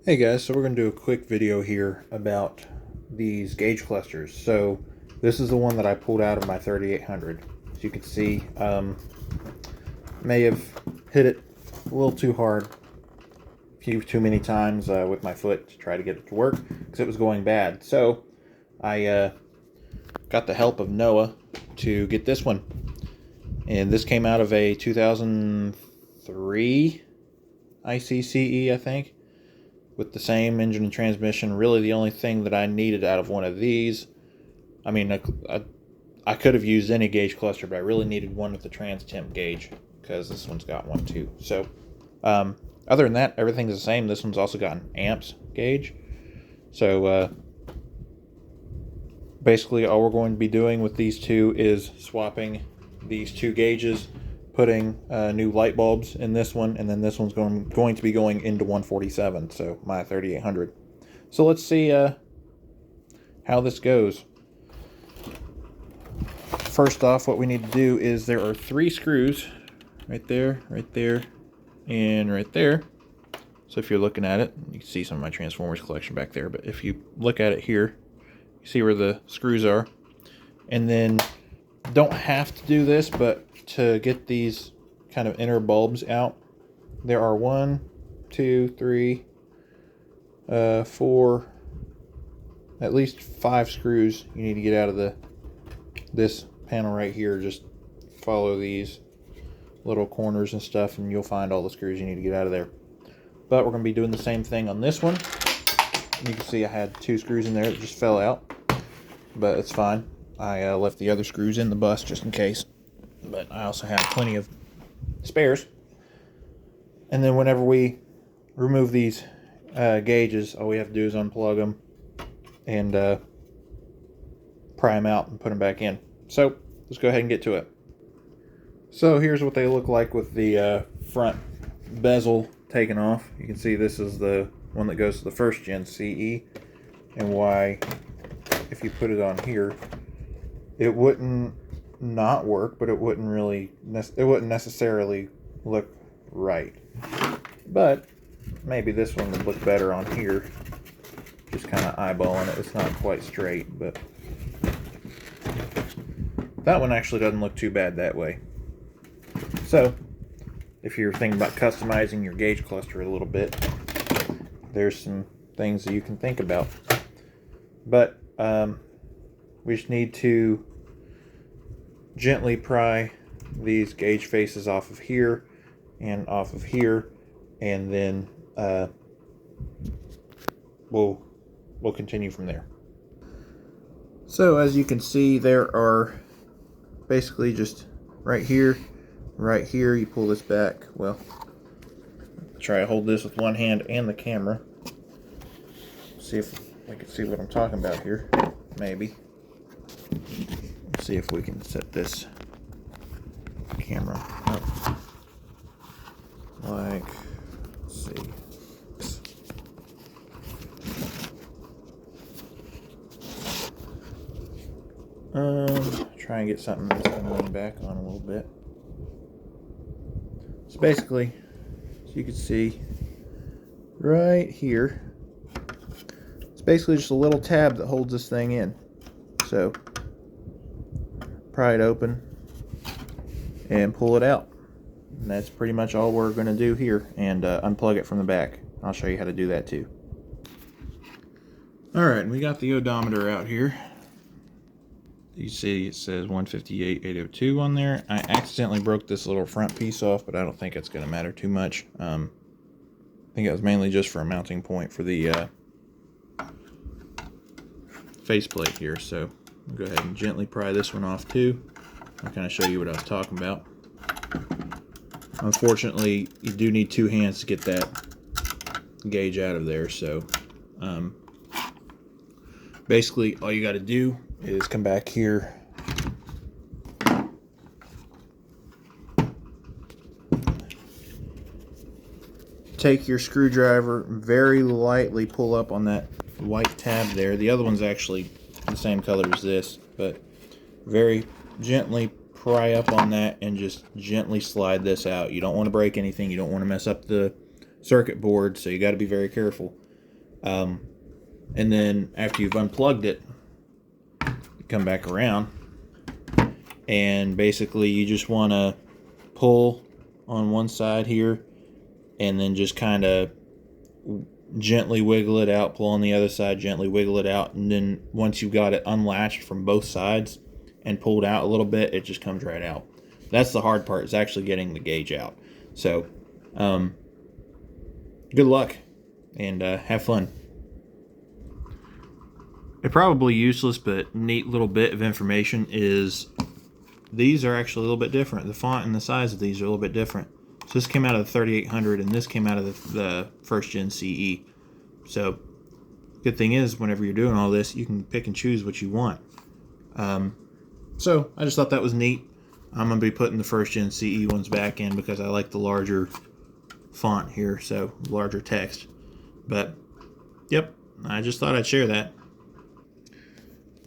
Hey guys, so we're going to do a quick video here about these gauge clusters. So this is the one that I pulled out of my 3800. As you can see, may have hit it a little too hard, a few too many times with my foot to try to get it to work because it was going bad. So I got the help of Noah to get this one. And this came out of a 2003 ICCE, I think, with the same engine and transmission. Really the only thing that I needed out of one of these, I mean, I could have used any gauge cluster, but I really needed one with the trans temp gauge because this one's got one too. So other than that, everything's the same. This one's also got an amps gauge. So basically all we're going to be doing with these two is swapping these two gauges, putting new light bulbs in this one, and then this one's going to be going into 147, so my 3800. So let's see how this goes. First off, what we need to do is there are 3 screws right there, and right there. So if you're looking at it, you can see some of my Transformers collection back there, but if you look at it here, you see where the screws are. And then don't have to do this, but to get these kind of inner bulbs out, there are 1, 2, 3, 4, at least 5 screws you need to get out of this panel right here. Just follow these little corners and stuff and you'll find all the screws you need to get out of there. But we're going to be doing the same thing on this one. You can see I had 2 screws in there that just fell out, but it's fine. I left the other screws in the bus just in case, but I also have plenty of spares. And then whenever we remove these gauges, all we have to do is unplug them and pry them out and put them back in. So let's go ahead and get to it. So here's what they look like with the front bezel taken off. You can see this is the one that goes to the first gen CE, and why, if you put it on here, it wouldn't not work, but it wouldn't necessarily look right. But maybe this one would look better on here. Just kind of eyeballing it. It's not quite straight, but that one actually doesn't look too bad that way. So if you're thinking about customizing your gauge cluster a little bit, there's some things that you can think about. But we just need to gently pry these gauge faces off of here and off of here, and then we'll continue from there. So as you can see, there are basically just right here, you pull this back. Well, try to hold this with one hand and the camera. See if I can see what I'm talking about here. Maybe. Let's see if we can set this camera up. Like, let's see. Try and get something that's going to lean back on a little bit. So basically, as you can see, right here, it's basically just a little tab that holds this thing in. So pry it open and pull it out, and that's pretty much all we're going to do here, and unplug it from the back. I'll show you how to do that too. Alright, we got the odometer out here. You see it says 158,802 on there. I accidentally broke this little front piece off, but I don't think it's going to matter too much. I think it was mainly just for a mounting point for the faceplate here. So I'll go ahead and gently pry this one off too. I'll kind of show you what I was talking about. Unfortunately, you do need 2 hands to get that gauge out of there. So basically all you got to do is come back here, take your screwdriver, very lightly pull up on that white tab there. The other one's actually the same color as this, but very gently pry up on that and just gently slide this out. You don't want to break anything. You don't want to mess up the circuit board, so you got to be very careful. And then after you've unplugged it, you come back around, and basically you just want to pull on one side here, and then just kind of gently wiggle it out, pull on the other side, gently wiggle it out, and then once you've got it unlatched from both sides and pulled out a little bit, it just comes right out. That's the hard part, is actually getting the gauge out. So good luck, and have fun. A probably useless but neat little bit of information is these are actually a little bit different. The font and the size of these are a little bit different. So this came out of the 3800 and this came out of the first gen CE. So good thing is, whenever you're doing all this, you can pick and choose what you want. So I just thought that was neat. I'm going to be putting the first gen CE ones back in because I like the larger font here, so larger text. But yep, I just thought I'd share that.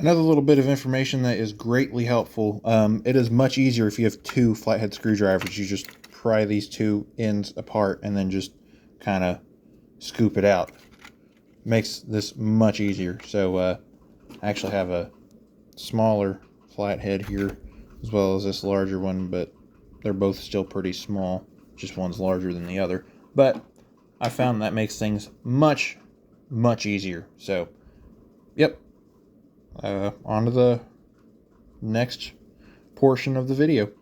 Another little bit of information that is greatly helpful. It is much easier if you have two flathead screwdrivers. You just pry these two ends apart and then just kind of scoop it out. Makes this much easier. So I actually have a smaller flathead here as well as this larger one, but they're both still pretty small. Just one's larger than the other. But I found that makes things much easier. So yep. On to the next portion of the video.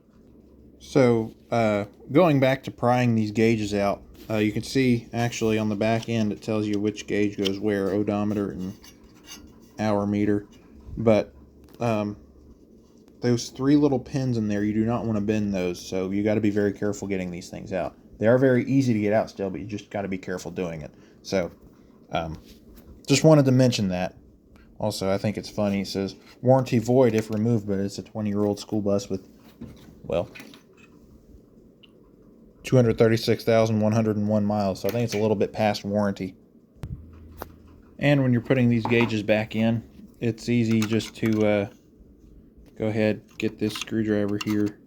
So going back to prying these gauges out, you can see actually on the back end it tells you which gauge goes where, odometer and hourmeter. But those three little pins in there, you do not want to bend those, so you got to be very careful getting these things out. They are very easy to get out still, but you just got to be careful doing it. So just wanted to mention that. Also, I think it's funny. It says, warranty void if removed, but it's a 20-year-old school bus with, well, 236,101 miles. So I think it's a little bit past warranty. And when you're putting these gauges back in, it's easy just to go ahead, get this screwdriver here,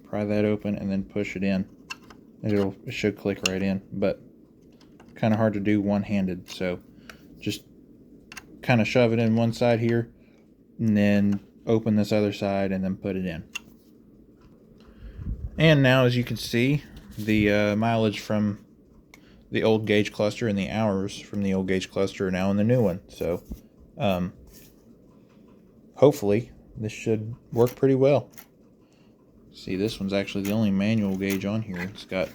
pry that open, and then push it in. And it should click right in, but kind of hard to do one-handed. So just kind of shove it in one side here and then open this other side and then put it in. And now, as you can see, the mileage from the old gauge cluster and the hours from the old gauge cluster are now in the new one. So hopefully this should work pretty well. See, this one's actually the only manual gauge on here. It's got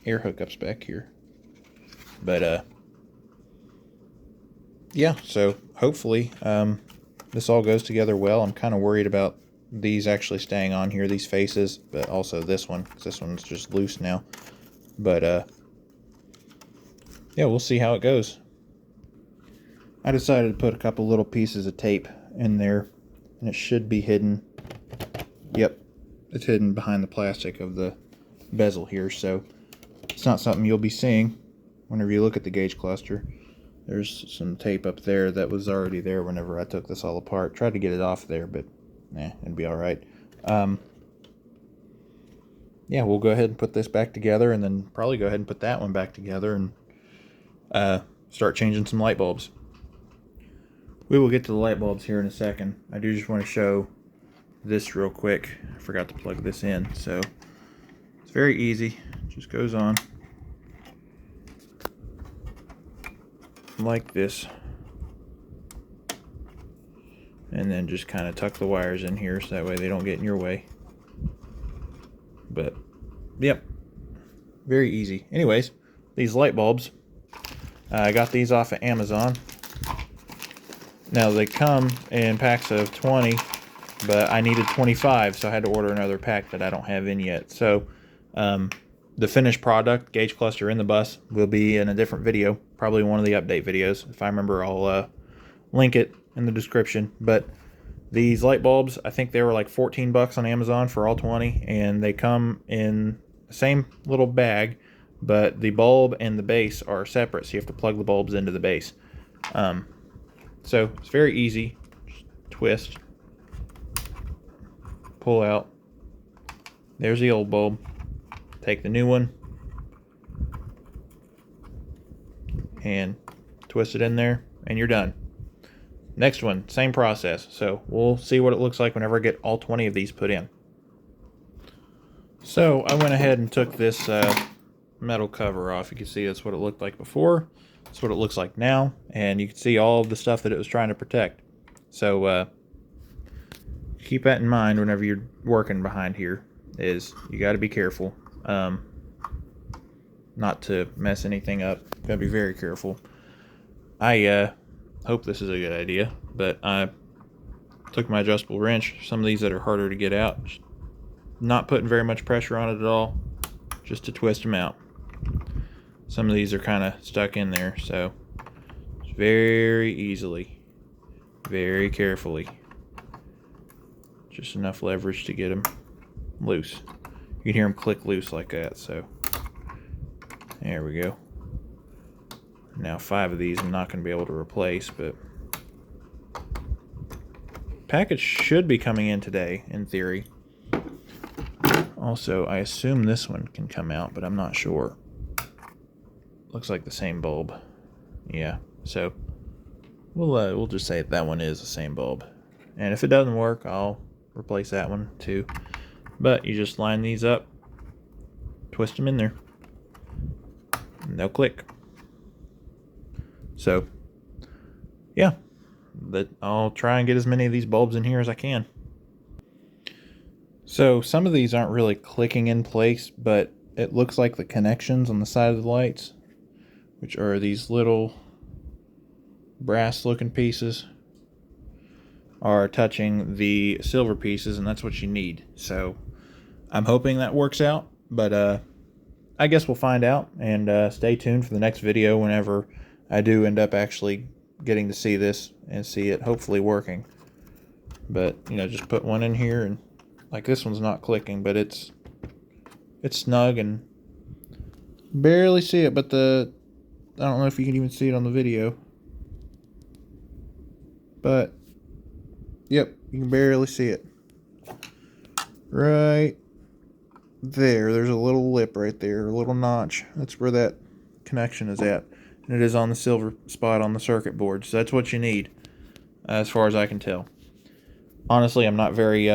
air hookups back here, but yeah, so hopefully this all goes together well. I'm kind of worried about these actually staying on here, these faces, but also this one, because this one's just loose now. But yeah, we'll see how it goes. I decided to put a couple little pieces of tape in there, and it should be hidden. Yep, it's hidden behind the plastic of the bezel here, so it's not something you'll be seeing whenever you look at the gauge cluster. There's some tape up there that was already there whenever I took this all apart. Tried to get it off there, but it'd be alright. Yeah, we'll go ahead and put this back together, and then probably go ahead and put that one back together and start changing some light bulbs. We will get to the light bulbs here in a second. I do just want to show this real quick. I forgot to plug this in, so it's very easy. It just goes on like this, and then just kind of tuck the wires in here so that way they don't get in your way. But yep, very easy. Anyways, these light bulbs, I got these off of Amazon. Now they come in packs of 20, but I needed 25, so I had to order another pack that I don't have in yet. So the finished product, gauge cluster in the bus, will be in a different video, probably one of the update videos. If I remember, I'll link it in the description. But these light bulbs, I think they were like 14 bucks on Amazon for all 20, and they come in the same little bag, but the bulb and the base are separate, so you have to plug the bulbs into the base. So it's very easy. Just twist, pull out. There's the old bulb. Take the new one and twist it in there, and you're done. Next one, same process. So we'll see what it looks like whenever I get all 20 of these put in. So I went ahead and took this metal cover off. You can see that's what it looked like before. That's what it looks like now. And you can see all of the stuff that it was trying to protect. So keep that in mind whenever you're working behind here, is you got to be careful not to mess anything up. Got to be very careful. I hope this is a good idea, but I took my adjustable wrench, some of these that are harder to get out, not putting very much pressure on it at all, just to twist them out. Some of these are kind of stuck in there, so very easily, very carefully, just enough leverage to get them loose. You can hear them click loose like that, so there we go. Now 5 of these I'm not going to be able to replace, but package should be coming in today, in theory. Also, I assume this one can come out, but I'm not sure. Looks like the same bulb. Yeah, so we'll just say that one is the same bulb. And if it doesn't work, I'll replace that one too. But you just line these up, twist them in there, and they'll click. So, yeah, I'll try and get as many of these bulbs in here as I can. So, some of these aren't really clicking in place, but it looks like the connections on the side of the lights, which are these little brass-looking pieces, are touching the silver pieces, and that's what you need. So, I'm hoping that works out, but I guess we'll find out, and stay tuned for the next video whenever I do end up actually getting to see this and see it hopefully working. But, you know, just put one in here, and like this one's not clicking, but it's snug and barely see it, but I don't know if you can even see it on the video. But, yep, you can barely see it. Right there, there's a little lip right there, a little notch. That's where that connection is at. And it is on the silver spot on the circuit board. So that's what you need, as far as I can tell. Honestly, I'm not very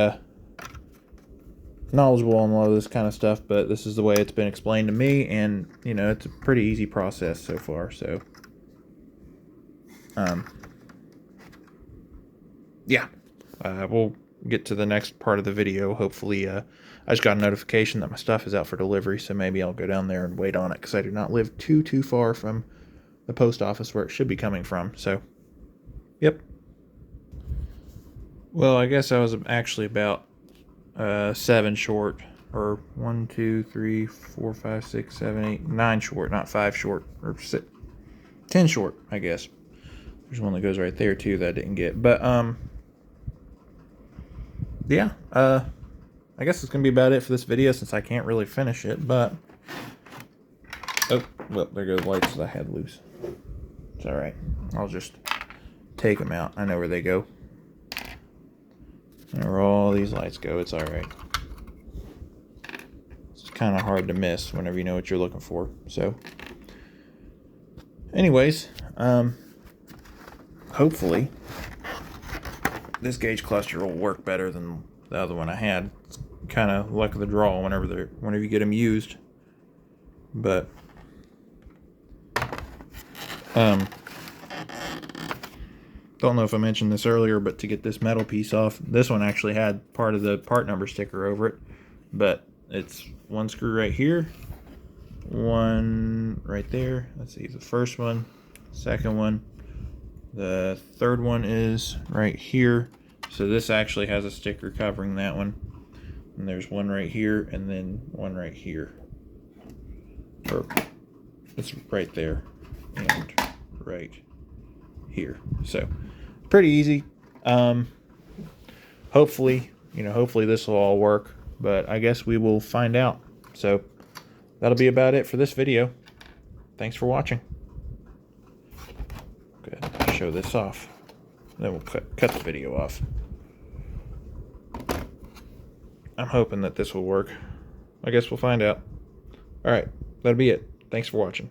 knowledgeable on a lot of this kind of stuff, but this is the way it's been explained to me, and, you know, it's a pretty easy process so far. So, yeah, we'll get to the next part of the video. Hopefully, I just got a notification that my stuff is out for delivery, so maybe I'll go down there and wait on it, because I do not live too far from the post office where it should be coming from. So, yep. Well, I guess I was actually about 7 short, or 1, 2, 3, 4, 5, 6, 7, 8, 9 short, not 5 short, or 10 short, I guess. There's one that goes right there too that I didn't get, but yeah, I guess it's gonna be about it for this video, since I can't really finish it. But oh, well, there go the lights that I had loose. It's all right. I'll just take them out. I know where they go. And where all these lights go, it's all right. It's kind of hard to miss whenever you know what you're looking for. So, anyways, hopefully this gauge cluster will work better than the other one I had. It's kind of luck of the draw whenever you get them used. But don't know if I mentioned this earlier, but to get this metal piece off, this one actually had part of the part number sticker over it, but it's one screw right here, one right there. Let's see, the first one, second one, the third one is right here. So this actually has a sticker covering that one, and there's one right here, and then one right here, or it's right there and right here. So pretty easy. Hopefully this will all work, but I guess we will find out. So that'll be about it for this video. Thanks for watching. Good. I'll show this off, then we'll cut the video off. I'm hoping that this will work. I guess we'll find out. All right, that'll be it. Thanks for watching.